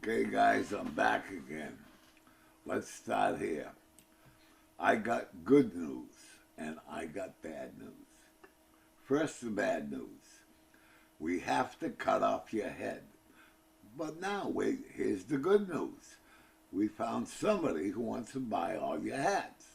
Okay, guys, I'm back again. Let's start here. I got good news and I got bad news. First, the bad news. We have to cut off your head. But now, wait, here's the good news. We found somebody who wants to buy all your hats.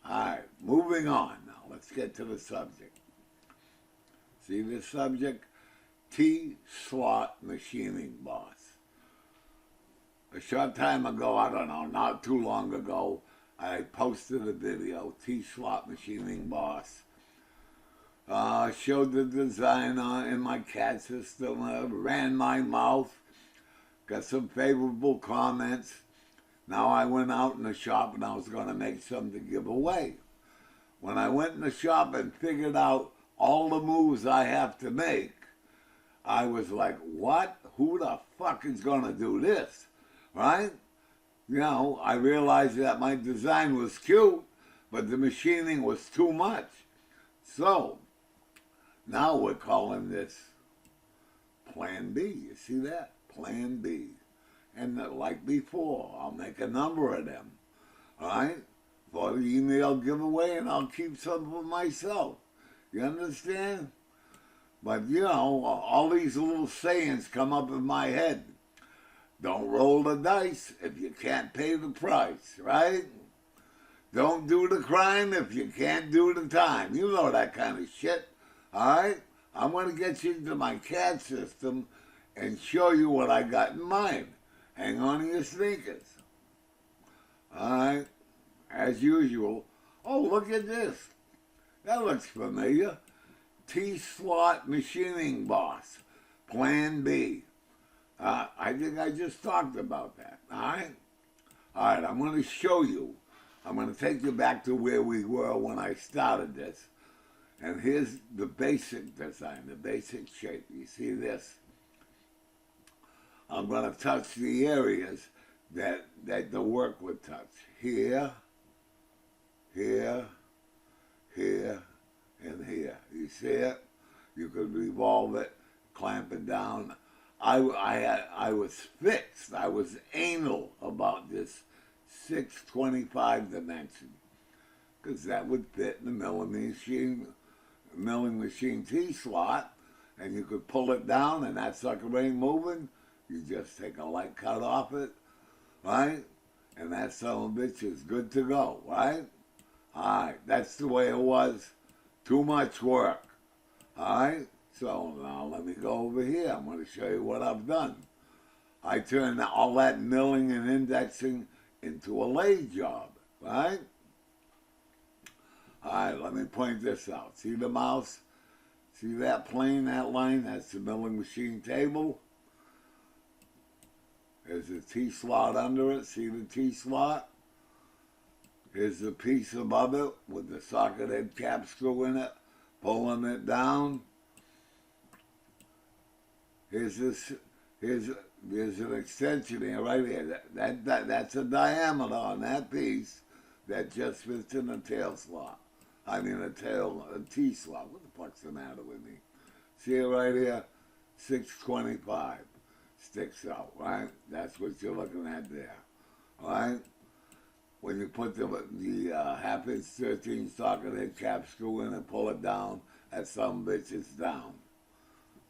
All right, moving on now. Let's get to the subject. See the subject? T-Slot Machining Boss. A short time ago, I don't know, not too long ago, I posted a video, T-Slot Machining Boss. Showed the design in my CAD system, ran my mouth, got some favorable comments. Now I went out in the shop and I was going to make some to give away. When I went in the shop and figured out all the moves I have to make, I was like, what? Who the fuck is going to do this? Right? You know, I realized that my design was cute, but the machining was too much. So, now we're calling this Plan B. You see that? Plan B. And like before, I'll make a number of them. All right? For the email giveaway, and I'll keep some for myself. You understand? But, you know, all these little sayings come up in my head. Don't roll the dice if you can't pay the price, right? Don't do the crime if you can't do the time. You know that kind of shit, all right? I'm going to get you into my CAD system and show you what I got in mind. Hang on to your sneakers. All right? As usual. Oh, look at this. That looks familiar. T-Slot Machining Boss. Plan B. I think I just talked about that, all right? All right, I'm going to show you. I'm going to take you back to where we were when I started this. And here's the basic design, the basic shape. You see this? I'm going to touch the areas that the work would touch. Here, here, here, and here. You see it? You could revolve it, clamp it down. I was fixed. I was anal about this 625 dimension because that would fit in the milling machine T-slot, and you could pull it down, and that sucker ain't moving. You just take a light cut off it, right? And that son of a bitch is good to go, right? All right, that's the way it was. Too much work, all right? So now let me go over here. I'm going to show you what I've done. I turned all that milling and indexing into a lathe job, right? All right, let me point this out. See the mouse? See that plane, that line? That's the milling machine table. There's a T-slot under it. See the T-slot? Here's the piece above it with the socket head cap screw in it, pulling it down. Here's an extension here, right here. That's a diameter on that piece that just fits in a tail slot. I mean a T-slot. What the fuck's the matter with me? See it right here? 625 sticks out, right? That's what you're looking at there, all right? When you put the half-inch 13 socket head cap screw in and pull it down, that some bitch is down.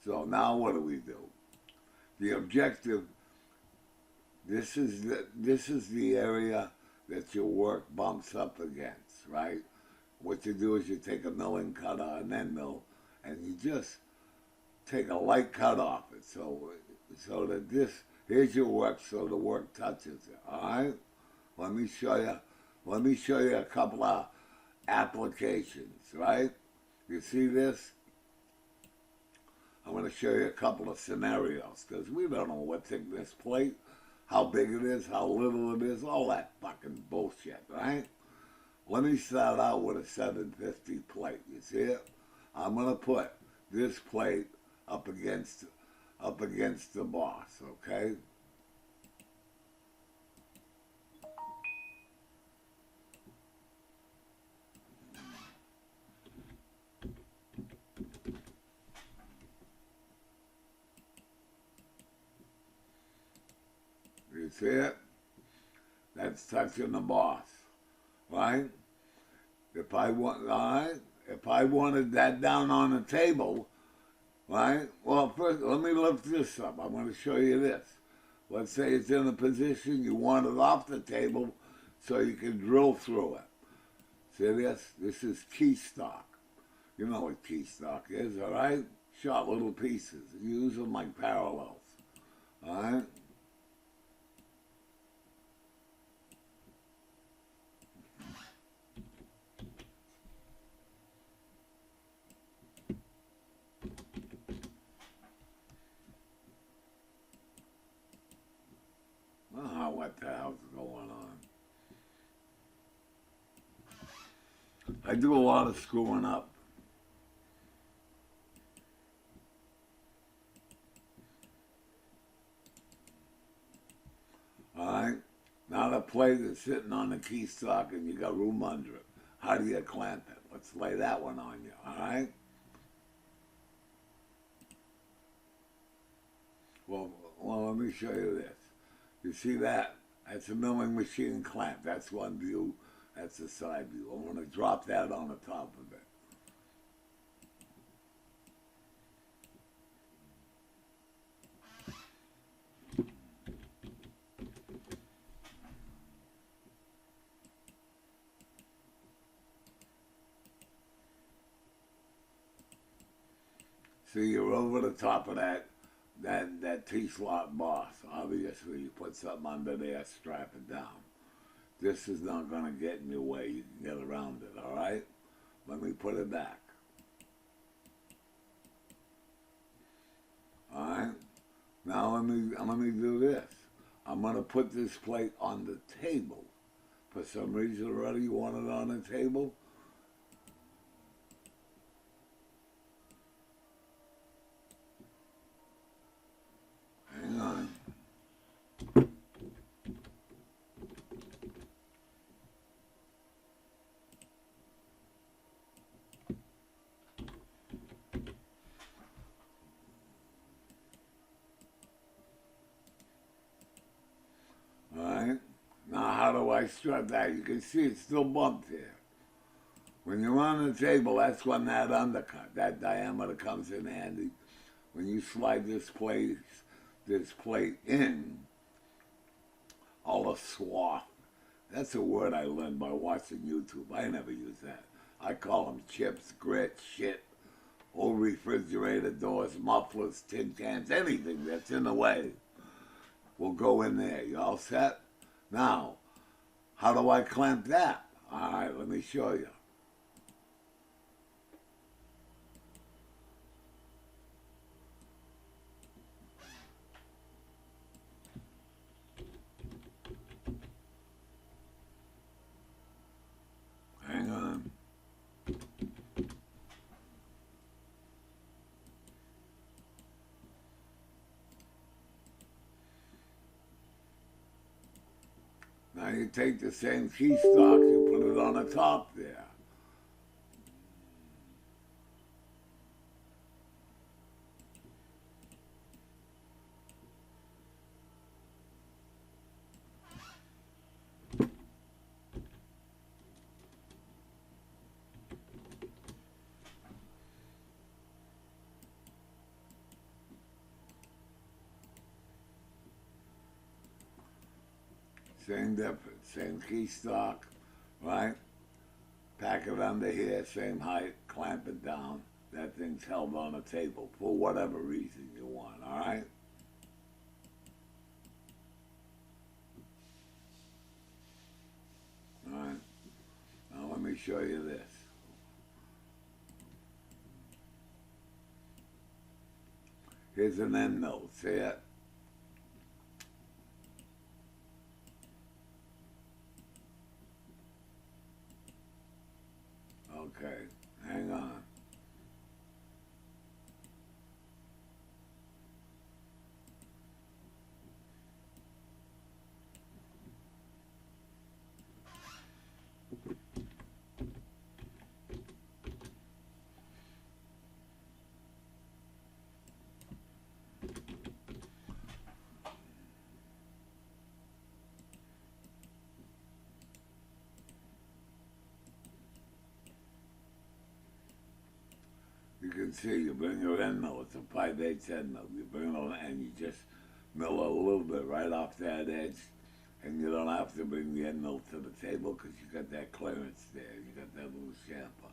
So now what do? The objective, this is the area that your work bumps up against, right? What you do is you take a milling cutter, an end mill, and you just take a light cut off it. So that here's your work, so the work touches it, all right? Let me show you a couple of applications, right? You see this? I'm going to show you a couple of scenarios because we don't know what thickness plate, how big it is, how little it is, all that fucking bullshit, right? Let me start out with a 750 plate. You see it? I'm going to put this plate up against the boss, okay? see it? That's touching the boss, right? If I want, all right? If I wanted that down on the table, right? Well, first, let me lift this up. I'm going to show you this. Let's say it's in a position you want it off the table so you can drill through it. See this? This is key stock. You know what key stock is, all right? Short little pieces. You use them like parallels, all right? Oh, what the hell's going on? I do a lot of screwing up. All right? Now the plate is sitting on the key stock and you got room under it. How do you clamp it? Let's lay that one on you, all right? Well, let me show you this. You see that? That's a milling machine clamp. That's one view. That's the side view. I want to drop that on the top of it. See, you're over the top of that T-slot boss. Obviously, you put something under there, strap it down. This is not going to get in your way. You can get around it, all right? Let me put it back. All right? Now let me do this. I'm going to put this plate on the table. For some reason or other, you want it on the table? Hang on. All right? Now how do I strut that? You can see it's still bumped here. When you're on the table, that's when that undercut, that diameter comes in handy. When you slide this plate in, all the swath. That's a word I learned by watching YouTube. I never use that. I call them chips, grit, shit, old refrigerator doors, mufflers, tin cans, anything that's in the way will go in there. You all set? Now, how do I clamp that? All right, let me show you. Hang on. Now you take the same key stock, you put it on the top there. Same difference, same key stock, right? Pack it under here, same height, clamp it down. That thing's held on a table for whatever reason you want, all right? All right. Now let me show you this. Here's an end note, see it? Okay, hang on. can see, you bring your end mill. It's a 5/8 end mill. You bring it and you just mill a little bit right off that edge, and you don't have to bring the end mill to the table because you got that clearance there. You got that little chamfer.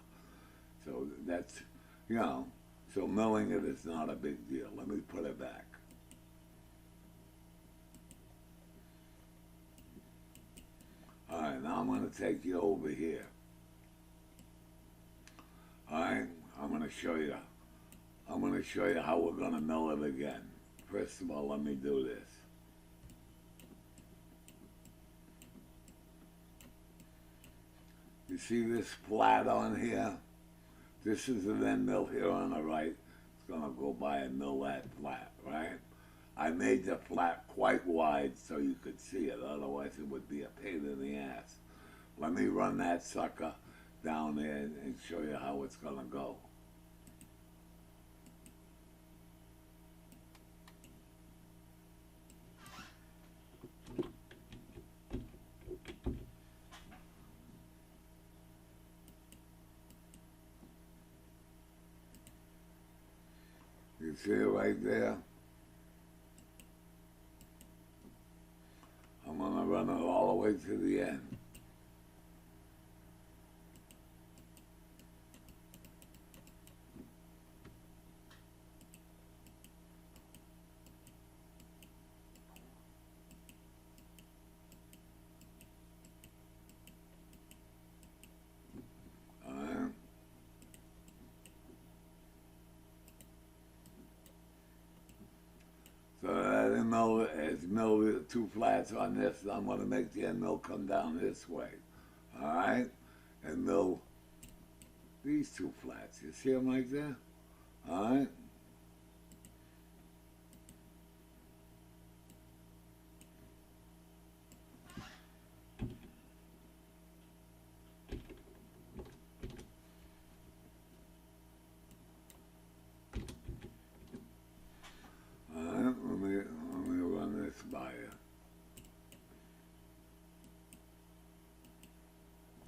So that's, you know, so milling it is not a big deal. Let me put it back. All right, now I'm going to take you over here. All right, I'm going to show you how we're going to mill it again. First of all, let me do this. You see this flat on here? This is an end mill here on the right. It's going to go by and mill that flat, right? I made the flat quite wide so you could see it, otherwise it would be a pain in the ass. Let me run that sucker down there and show you how it's going to go. You see it right there? I'm going to run it all the way to the end. So that end mill is milled two flats on this. I'm going to make the end mill come down this way. All right? And mill these two flats. You see them like that? All right? Let me run this by you.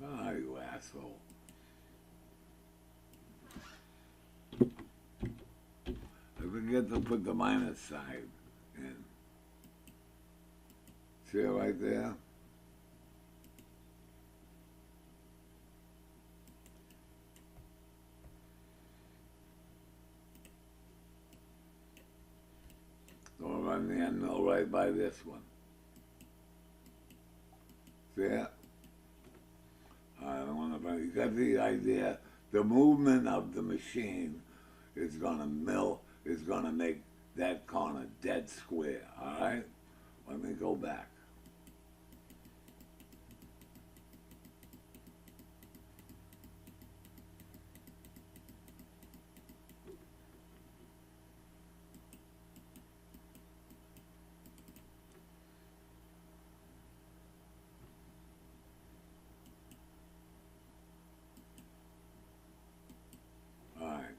Ah, you asshole. I forget to put the minus side in. See it right there? So I'll run the end mill right by this one. See it? I don't want to. You got the idea. The movement of the machine is going to mill, is going to make that corner dead square. All right? Let me go back.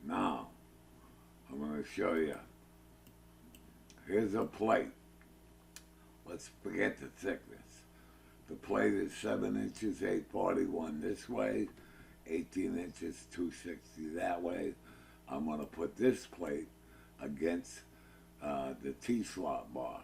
Now, I'm going to show you. Here's a plate. Let's forget the thickness. The plate is 7 inches, 841 this way, 18 inches, 260 that way. I'm going to put this plate against the T-slot boss.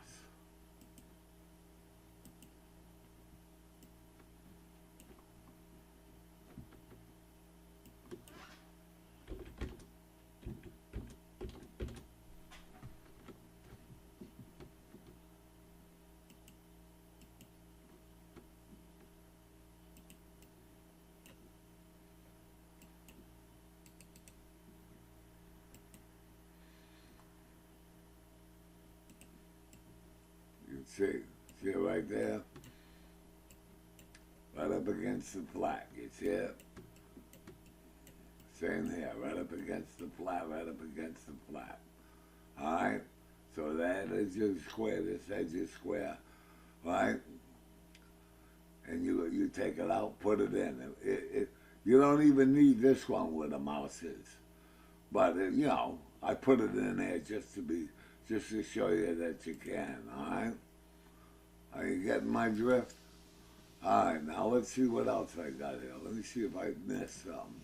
See it right there? Right up against the flat, you see it? Same here, right up against the flat, right up against the flat. Alright? So that is your square, this edge is square, right? And you take it out, put it in. You don't even need this one where the mouse is. But, you know, I put it in there just to show you that you can, alright? Are you getting my drift? All right, now let's see what else I got here. Let me see if I missed something.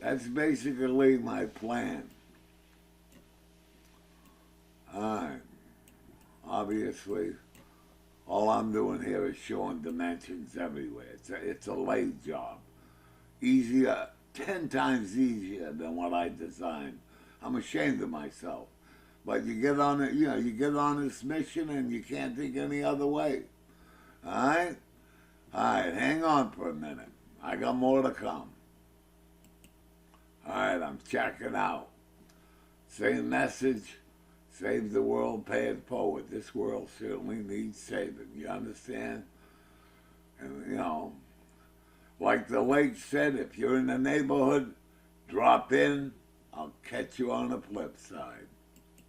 That's basically my plan. Alright. Obviously, all I'm doing here is showing dimensions everywhere. It's a lathe job. Easier, 10 times easier than what I designed. I'm ashamed of myself. But you get on it, you get on this mission and you can't think any other way. Alright? Alright, hang on for a minute. I got more to come. Alright, I'm checking out. Same message. Save the world, pay it forward. This world certainly needs saving. You understand? And, like the lake said, if you're in the neighborhood, drop in. I'll catch you on the flip side.